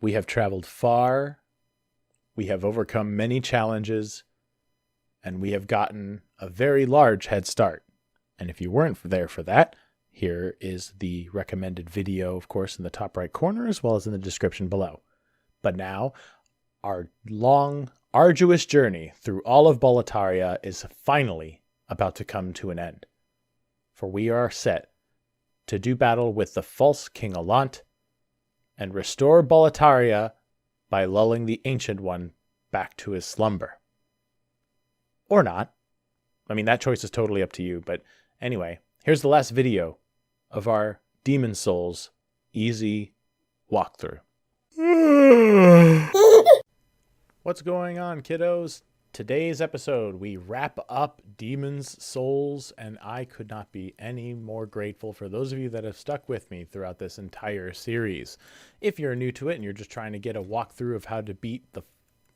We have traveled far, we have overcome many challenges, and we have gotten a very large head start. And if you weren't there for that, here is the recommended video, of course, in the top right corner, as well as in the description below. But now, our long, arduous journey through all of Boletaria is finally about to come to an end. For we are set to do battle with the false King Allant and restore Boletaria by lulling the Ancient One back to his slumber. Or not. I mean, that choice is totally up to you, but anyway, here's the last video of our Demon Souls easy walkthrough. What's going on, kiddos? Today's episode, we wrap up Demon's Souls, and I could not be any more grateful for those of you that have stuck with me throughout this entire series. If you're new to it and you're just trying to get a walkthrough of how to beat the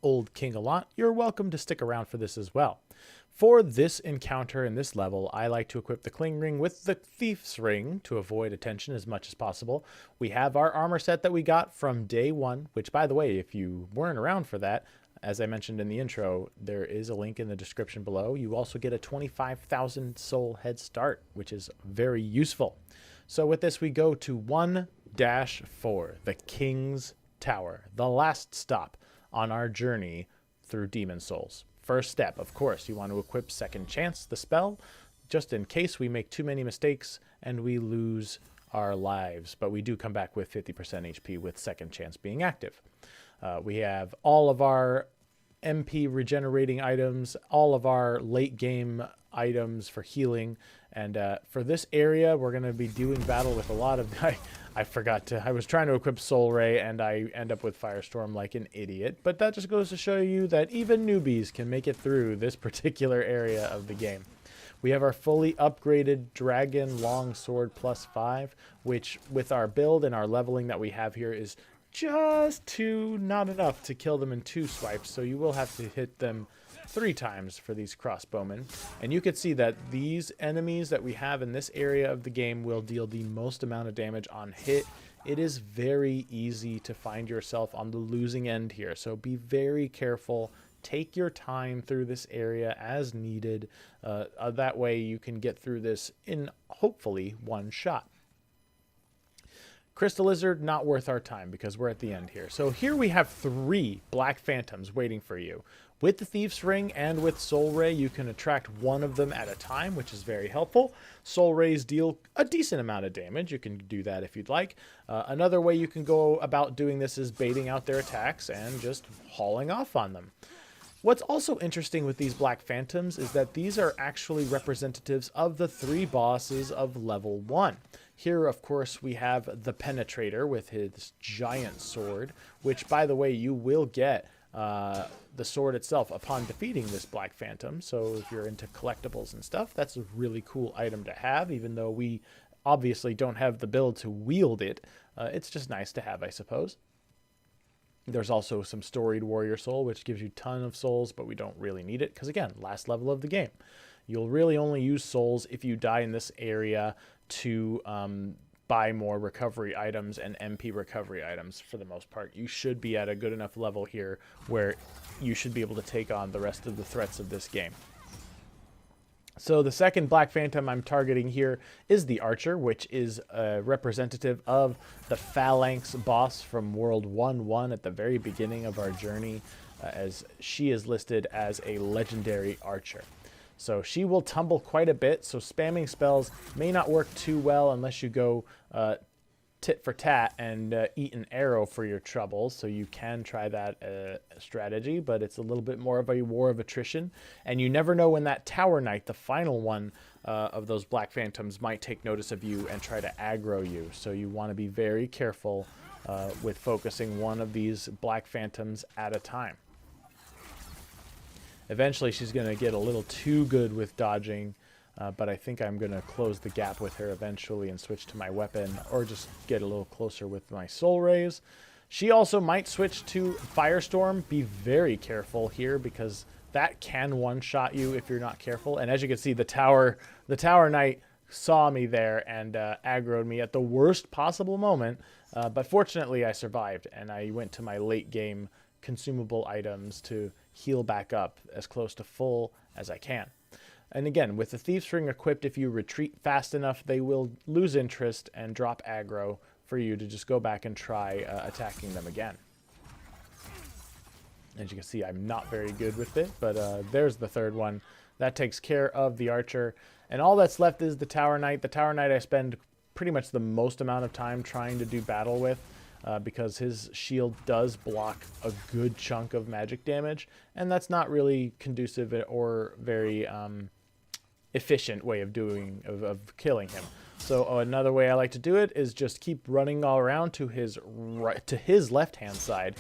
old King Allant, you're welcome to stick around for this as well. For this encounter in this level, I like to equip the Cling Ring with the Thief's Ring to avoid attention as much as possible. We have our armor set that we got from day one, which, by the way, if you weren't around for that, as I mentioned in the intro, there is a link in the description below. You also get a 25,000 soul head start, which is very useful. So with this, we go to 1-4, the King's Tower, the last stop on our journey through Demon Souls. First step, of course, you want to equip Second Chance, the spell, just in case we make too many mistakes and we lose our lives. But we do come back with 50% HP with Second Chance being active. We have all of our MP regenerating items, all of our late game items for healing. And for this area, we're going to be doing battle with a lot of... I was trying to equip Soul Ray and I end up with Firestorm like an idiot. But that just goes to show you that even newbies can make it through this particular area of the game. We have our fully upgraded Dragon Longsword +5, which with our build and our leveling that we have here is just not enough to kill them in 2 swipes. So you will have to hit them 3 times for these crossbowmen. And you can see that these enemies that we have in this area of the game will deal the most amount of damage on hit. It is very easy to find yourself on the losing end here, so be very careful. Take your time through this area as needed. That way you can get through this in hopefully one shot. Crystal Lizard, not worth our time because we're at the end here. So here we have 3 Black Phantoms waiting for you. With the Thief's Ring and with Soul Ray, you can attract one of them at a time, which is very helpful. Soul Rays deal a decent amount of damage. You can do that if you'd like. Another way you can go about doing this is baiting out their attacks and just hauling off on them. What's also interesting with these Black Phantoms is that these are actually representatives of the 3 bosses of level 1. Here, of course, we have the Penetrator with his giant sword, which, by the way, you will get the sword itself upon defeating this Black Phantom. So if you're into collectibles and stuff, that's a really cool item to have, even though we obviously don't have the build to wield it. It's just nice to have, I suppose. There's also some storied warrior soul, which gives you a ton of souls, but we don't really need it because, again, last level of the game. You'll really only use souls if you die in this area to buy more recovery items and MP recovery items for the most part. You should be at a good enough level here where you should be able to take on the rest of the threats of this game. So the second Black Phantom I'm targeting here is the Archer, which is a representative of the Phalanx boss from World 1-1 at the very beginning of our journey, as she is listed as a legendary archer. So she will tumble quite a bit, so spamming spells may not work too well unless you go tit for tat and eat an arrow for your troubles. So you can try that strategy, but it's a little bit more of a war of attrition. And you never know when that Tower Knight, the final one of those Black Phantoms, might take notice of you and try to aggro you. So you want to be very careful with focusing one of these Black Phantoms at a time. Eventually she's going to get a little too good with dodging, but I think I'm going to close the gap with her eventually and switch to my weapon, or just get a little closer with my Soul Rays. She also might switch to Firestorm. Be very careful here because that can one-shot you if you're not careful. And as you can see, the Tower Knight saw me there and aggroed me at the worst possible moment. But fortunately, I survived, and I went to my late game consumable items to heal back up as close to full as I can. And again, with the Thieves Ring equipped, if you retreat fast enough, they will lose interest and drop aggro for you to just go back and try attacking them again. As you can see, I'm not very good with it, but there's the third one. That takes care of the archer. And all that's left is the Tower Knight. The Tower Knight I spend pretty much the most amount of time trying to do battle with because his shield does block a good chunk of magic damage. And that's not really conducive or very efficient way of killing him. So another way I like to do it is just keep running all around to his left-hand side,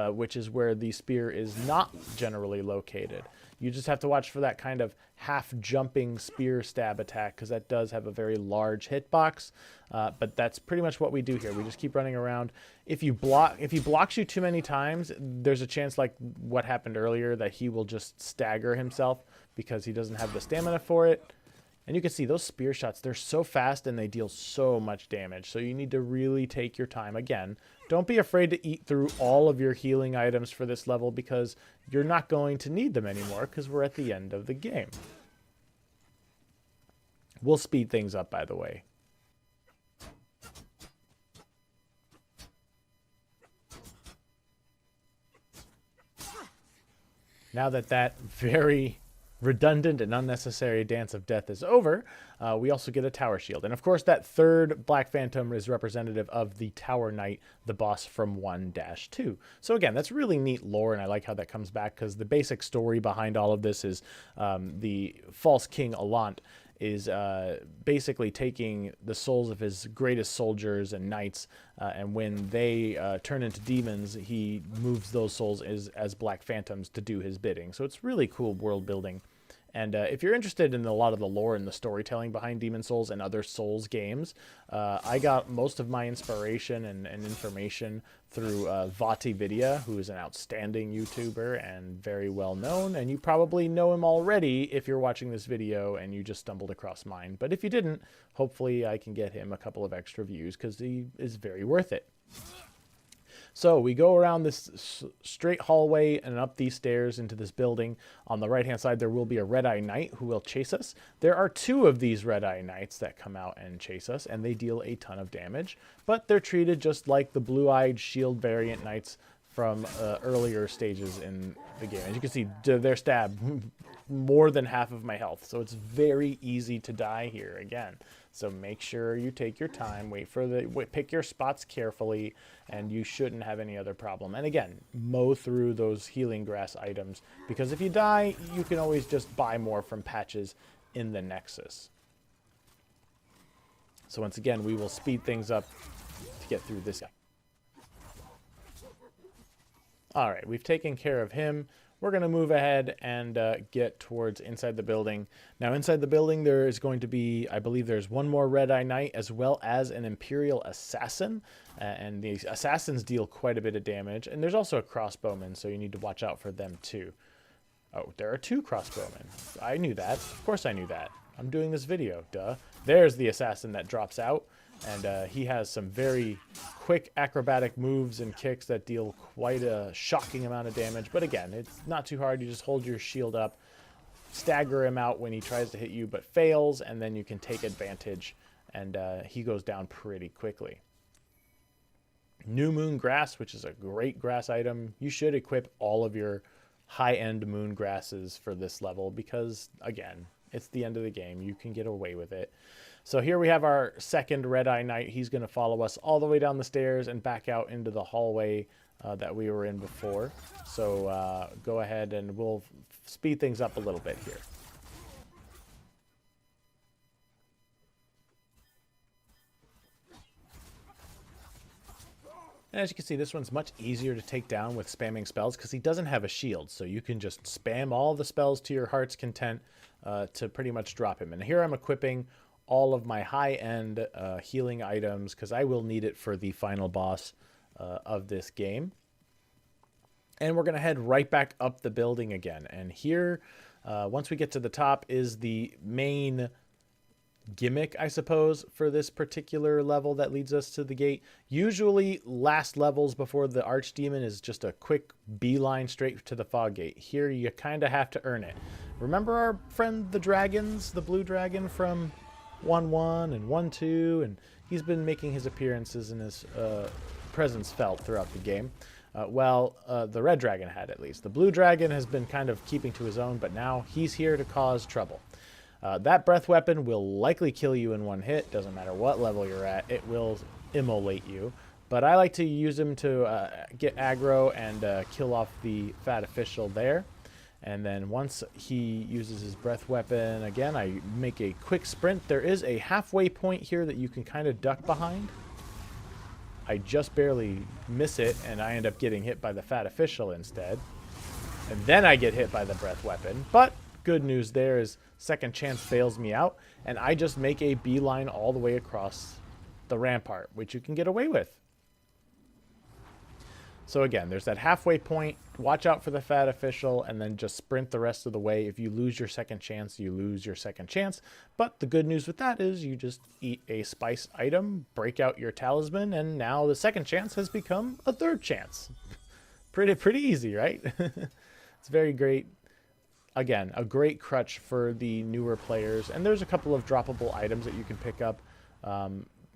which is where the spear is not generally located. You just have to watch for that kind of half-jumping spear stab attack because that does have a very large hitbox. But that's pretty much what we do here. We just keep running around. If he blocks you too many times, there's a chance, like what happened earlier, that he will just stagger himself because he doesn't have the stamina for it. And you can see those spear shots, they're so fast and they deal so much damage. So you need to really take your time. Again, don't be afraid to eat through all of your healing items for this level because you're not going to need them anymore because we're at the end of the game. We'll speed things up, by the way. Now that very redundant and unnecessary dance of death is over, we also get a tower shield. And of course, that third Black Phantom is representative of the Tower Knight, the boss from 1-2. So again, that's really neat lore, and I like how that comes back because the basic story behind all of this is the false king Allant is basically taking the souls of his greatest soldiers and knights, and when they turn into demons, he moves those souls as Black Phantoms to do his bidding. So it's really cool world building. And if you're interested in a lot of the lore and the storytelling behind Demon Souls and other Souls games, I got most of my inspiration and information through VaatiVidya, who is an outstanding YouTuber and very well known. And you probably know him already if you're watching this video and you just stumbled across mine. But if you didn't, hopefully I can get him a couple of extra views because he is very worth it. So we go around this straight hallway and up these stairs into this building. On the right-hand side, there will be a Red-Eye Knight who will chase us. There are 2 of these Red-Eye Knights that come out and chase us, and they deal a ton of damage. But they're treated just like the Blue-Eyed Shield variant Knights from earlier stages in the game. As you can see, their stab more than half of my health. So it's very easy to die here again. So make sure you take your time, pick your spots carefully, and you shouldn't have any other problem. And again, mow through those healing grass items, because if you die, you can always just buy more from patches in the Nexus. So once again, we will speed things up to get through this guy. All right, we've taken care of him. We're going to move ahead and get towards inside the building. Now, inside the building, there is going to be, I believe there's one more Red-Eye Knight as well as an Imperial Assassin. And the Assassins deal quite a bit of damage. And there's also a Crossbowman, so you need to watch out for them too. Oh, there are 2 Crossbowmen. I knew that. Of course I knew that. I'm doing this video, duh. There's the Assassin that drops out. And he has some very quick acrobatic moves and kicks that deal quite a shocking amount of damage. But again, it's not too hard. You just hold your shield up, stagger him out when he tries to hit you but fails, and then you can take advantage, and he goes down pretty quickly. New Moon Grass, which is a great grass item. You should equip all of your high-end moon grasses for this level because, again, it's the end of the game. You can get away with it. So here we have our second Red-Eye Knight. He's going to follow us all the way down the stairs and back out into the hallway that we were in before. So go ahead and we'll speed things up a little bit here. And as you can see, this one's much easier to take down with spamming spells because he doesn't have a shield. So you can just spam all the spells to your heart's content to pretty much drop him. And here I'm equipping all of my high-end healing items because I will need it for the final boss of this game. And we're going to head right back up the building again. And here, once we get to the top, is the main gimmick, I suppose, for this particular level that leads us to the gate. Usually last levels before the Archdemon is just a quick beeline straight to the fog gate. Here you kind of have to earn it. Remember our friend the dragons, the blue dragon from 1-1 and 1-2, and he's been making his appearances and his presence felt throughout the game. The red dragon had, at least. The blue dragon has been kind of keeping to his own, but now he's here to cause trouble. That breath weapon will likely kill you in one hit. Doesn't matter what level you're at, it will immolate you. But I like to use him to get aggro and kill off the fat official there. And then once he uses his breath weapon again, I make a quick sprint. There is a halfway point here that you can kind of duck behind. I just barely miss it, and I end up getting hit by the fat official instead. And then I get hit by the breath weapon. But good news there is second chance bails me out, and I just make a beeline all the way across the rampart, which you can get away with. So again, there's that halfway point. Watch out for the fat official, and then just sprint the rest of the way. If you lose your second chance, you lose your second chance. But the good news with that is you just eat a spice item, break out your talisman, and now the second chance has become a third chance. Pretty easy, right? It's very great. Again, a great crutch for the newer players. And there's a couple of droppable items that you can pick up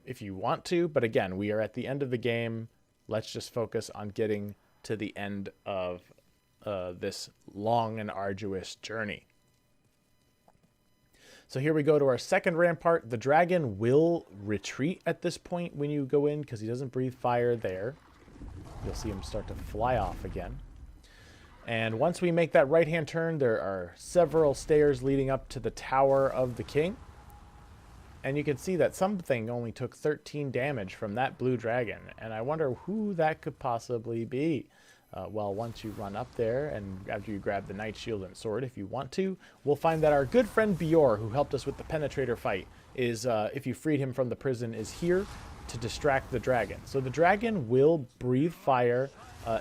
if you want to. But again, we are at the end of the game. Let's just focus on getting to the end of this long and arduous journey. So here we go to our second rampart. The dragon will retreat at this point when you go in because he doesn't breathe fire there. You'll see him start to fly off again. And once we make that right-hand turn, there are several stairs leading up to the Tower of the King. And you can see that something only took 13 damage from that blue dragon. And I wonder who that could possibly be. Once you run up there and after you grab the Knight Shield and Sword, if you want to, we'll find that our good friend Bior, who helped us with the Penetrator fight, is, if you freed him from the prison, is here to distract the dragon. So the dragon will breathe fire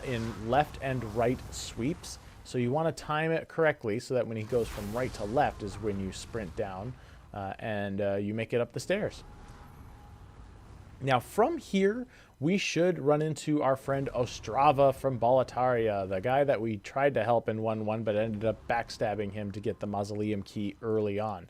in left and right sweeps. So you want to time it correctly so that when he goes from right to left is when you sprint down. You make it up the stairs. Now from here, we should run into our friend Ostrava from Boletaria, the guy that we tried to help in 1-1, but ended up backstabbing him to get the Mausoleum Key early on.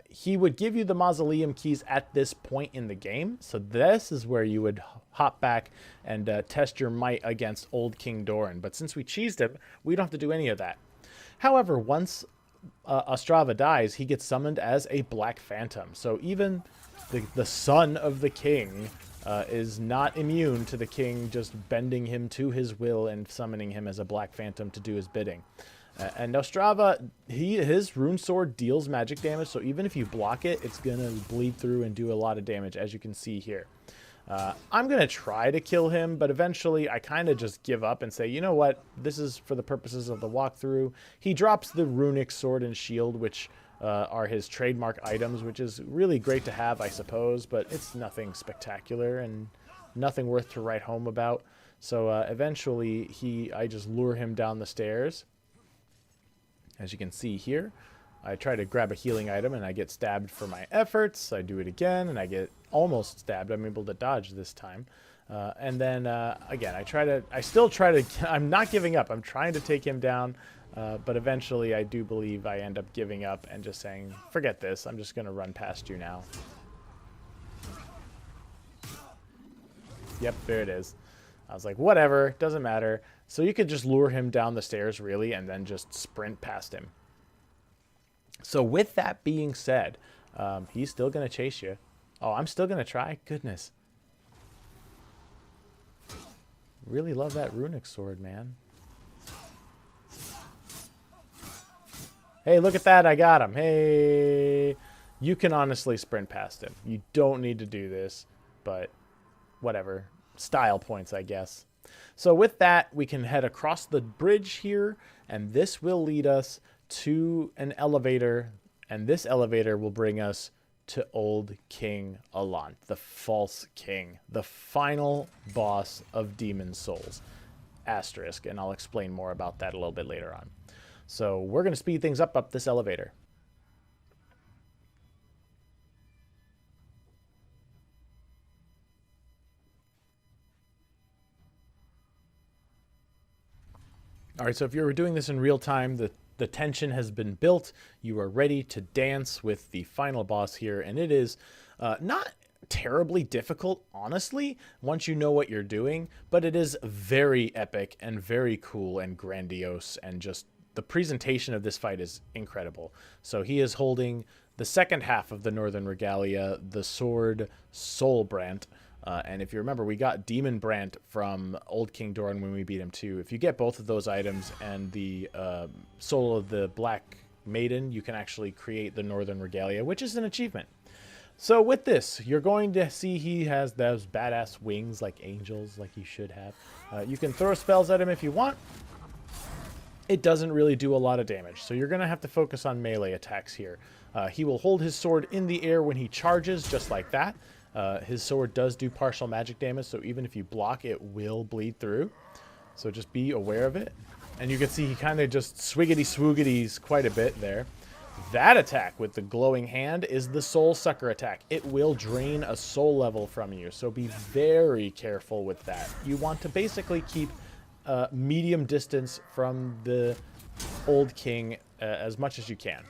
He would give you the Mausoleum Keys at this point in the game, so this is where you would hop back and test your might against Old King Doran. But since we cheesed him, we don't have to do any of that. However, once Ostrava dies, he gets summoned as a Black Phantom. So even the son of the king is not immune to the king just bending him to his will and summoning him as a Black Phantom to do his bidding. And Ostrava, his rune sword deals magic damage, so even if you block it, it's going to bleed through and do a lot of damage, as you can see here. I'm going to try to kill him, but eventually I kind of just give up and say, you know what, this is for the purposes of the walkthrough. He drops the runic sword and shield, which are his trademark items, which is really great to have, I suppose, but it's nothing spectacular and nothing worth to write home about. So eventually I just lure him down the stairs. As you can see here, I try to grab a healing item and I get stabbed for my efforts. I do it again and I get almost stabbed. I'm able to dodge this time. Again, I'm not giving up. I'm trying to take him down. But eventually I do believe I end up giving up and just saying, forget this. I'm just going to run past you now. Yep, there it is. I was like, whatever, doesn't matter. So you could just lure him down the stairs, really, and then just sprint past him. So with that being said, he's still going to chase you. Oh, I'm still going to try? Goodness. Really love that runic sword, man. Hey, look at that. I got him. Hey. You can honestly sprint past him. You don't need to do this, but whatever. Style points, I guess. So with that, we can head across the bridge here, and this will lead us to an elevator, and this elevator will bring us to Old King Allant, the False King, the final boss of Demon's Souls. Asterisk, and I'll explain more about that a little bit later on. So we're going to speed things up this elevator. All right, so if you're doing this in real time, the tension has been built. You are ready to dance with the final boss here, and it is not terribly difficult, honestly, once you know what you're doing, but it is very epic and very cool and grandiose, and just the presentation of this fight is incredible. So he is holding the second half of the Northern Regalia, the sword Soulbrant. And if you remember, we got Demon Brant from Old King Doran when we beat him too. If you get both of those items and the Soul of the Black Maiden, you can actually create the Northern Regalia, which is an achievement. So with this, you're going to see he has those badass wings like angels, like he should have. You can throw spells at him if you want. It doesn't really do a lot of damage, so you're going to have to focus on melee attacks here. He will hold his sword in the air when he charges, just like that. His sword does do partial magic damage, so even if you block, it will bleed through. So just be aware of it. And you can see he kind of just swiggity-swoogities quite a bit there. That attack with the glowing hand is the Soul Sucker attack. It will drain a soul level from you, so be very careful with that. You want to basically keep medium distance from the Old King as much as you can.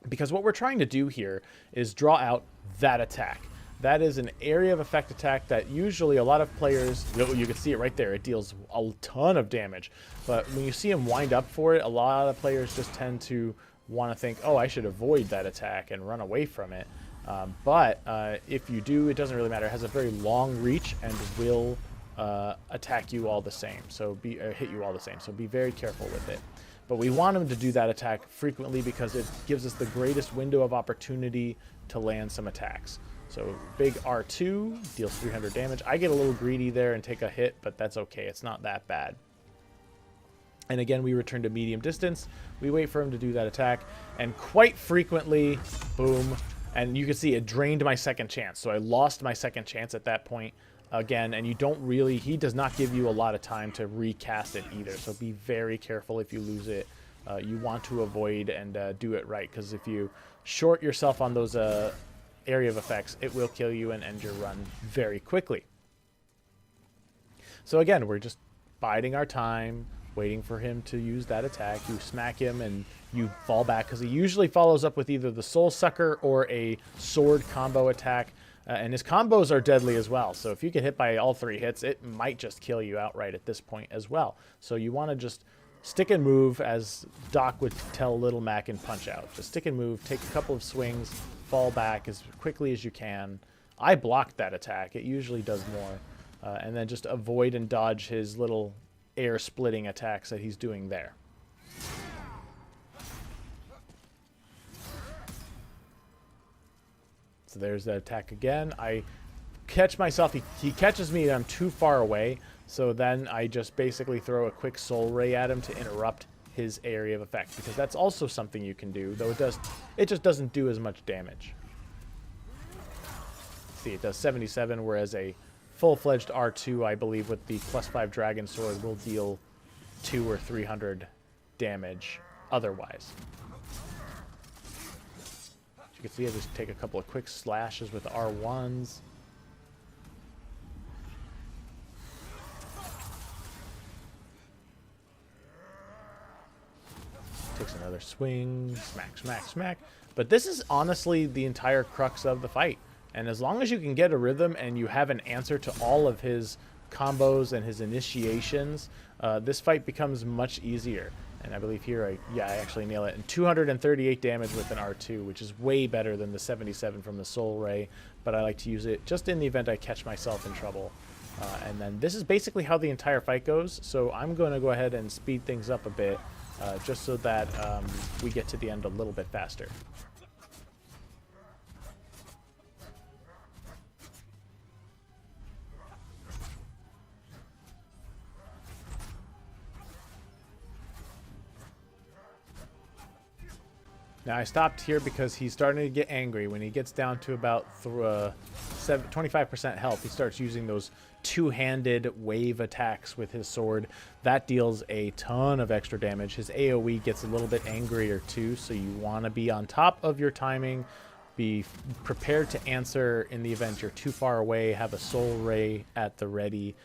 Because what we're trying to do here is draw out that attack. That is an area of effect attack that usually a lot of players, you can see it right there, it deals a ton of damage. But when you see him wind up for it, a lot of players just tend to want to think, oh, I should avoid that attack and run away from it. But if you do, it doesn't really matter. It has a very long reach and will attack you all the same. So hit you all the same. So be very careful with it. But we want him to do that attack frequently because it gives us the greatest window of opportunity to land some attacks. So big R2 deals 300 damage. I get a little greedy there and take a hit, but that's okay. It's not that bad. And again, we return to medium distance. We wait for him to do that attack. And quite frequently, boom. And you can see it drained my second chance. So I lost my second chance at that point again. And you don't really, he does not give you a lot of time to recast it either. So be very careful if you lose it. You want to avoid and do it right. Because if you short yourself on those area of effects, it will kill you and end your run very quickly. So again, we're just biding our time, waiting for him to use that attack. You smack him and you fall back because he usually follows up with either the Soul Sucker or a sword combo attack. And his combos are deadly as well. So if you get hit by all three hits, it might just kill you outright at this point as well. So you want to just stick and move, as Doc would tell Little Mac in Punch-Out. Just stick and move, take a couple of swings, fall back as quickly as you can. I blocked that attack. It usually does more. And then just avoid and dodge his little air splitting attacks that he's doing there. So there's that attack again. I catch myself. He catches me and I'm too far away. So then I just basically throw a quick soul ray at him to interrupt his area of effect, because that's also something you can do, though it just doesn't do as much damage. See, it does 77, whereas a full-fledged R2, I believe, with the +5 Dragon Sword will deal 200 or 300 damage otherwise. As you can see, I just take a couple of quick slashes with R1s. Takes another swing, smack, smack, smack. But this is honestly the entire crux of the fight. And as long as you can get a rhythm and you have an answer to all of his combos and his initiations, this fight becomes much easier. And I believe here, I actually nail it. And 238 damage with an R2, which is way better than the 77 from the Soul Ray. But I like to use it just in the event I catch myself in trouble. And then this is basically how the entire fight goes. So I'm going to go ahead and speed things up a bit. Just so that we get to the end a little bit faster. Now I stopped here because he's starting to get angry. When he gets down to about 25% health, he starts using those two-handed wave attacks with his sword. That deals a ton of extra damage. His AoE gets a little bit angrier too, so you want to be on top of your timing. Be prepared to answer in the event you're too far away. Have a Soul Ray at the ready.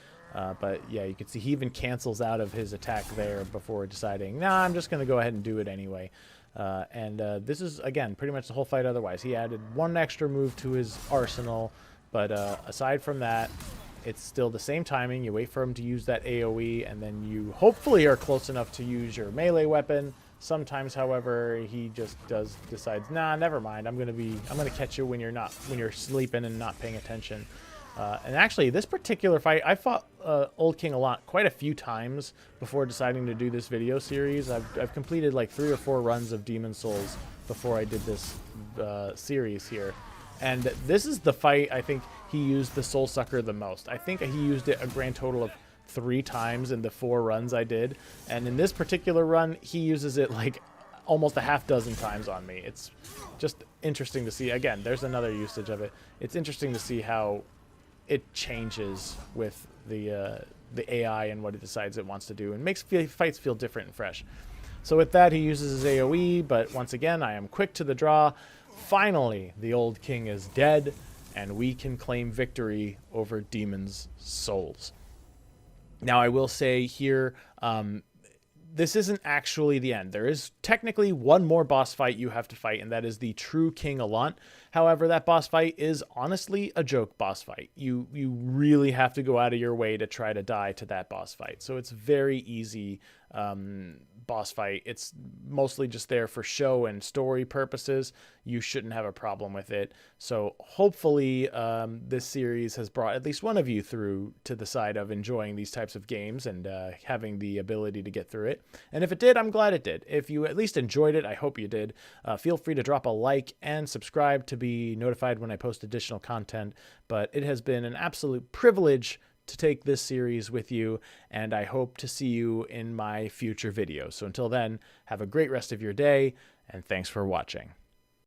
But yeah, you can see he even cancels out of his attack there before deciding, nah, I'm just going to go ahead and do it anyway. This is, again, pretty much the whole fight otherwise. He added one extra move to his arsenal, but aside from that, it's still the same timing. You wait for him to use that AoE, and then you hopefully are close enough to use your melee weapon. Sometimes, however, he just decides, nah, never mind. I'm gonna catch you when you're sleeping and not paying attention. And actually, this particular fight, I fought Old King Allant quite a few times before deciding to do this video series. I've completed like 3 or 4 runs of Demon's Souls before I did this series here. And this is the fight I think he used the Soul Sucker the most. I think he used it a grand total of 3 times in the 4 runs I did. And in this particular run, he uses it like almost a half dozen times on me. It's just interesting to see. Again, there's another usage of it. It's interesting to see how it changes with the AI and what it decides it wants to do, and makes fights feel different and fresh. So with that, he uses his AoE, but once again, I am quick to the draw. Finally, the Old King is dead, and we can claim victory over Demon's Souls. Now, I will say here, this isn't actually the end. There is technically one more boss fight you have to fight, and that is the true King Allant. However, that boss fight is honestly a joke boss fight. You really have to go out of your way to try to die to that boss fight. So it's very easy boss fight. It's mostly just there for show and story purposes. You shouldn't have a problem with it. So hopefully this series has brought at least one of you through to the side of enjoying these types of games and having the ability to get through it. And if it did, I'm glad it did. If you at least enjoyed it, I hope you did. Feel free to drop a like and subscribe to be notified when I post additional content. But it has been an absolute privilege to take this series with you, and I hope to see you in my future videos. So until then, have a great rest of your day, and thanks for watching.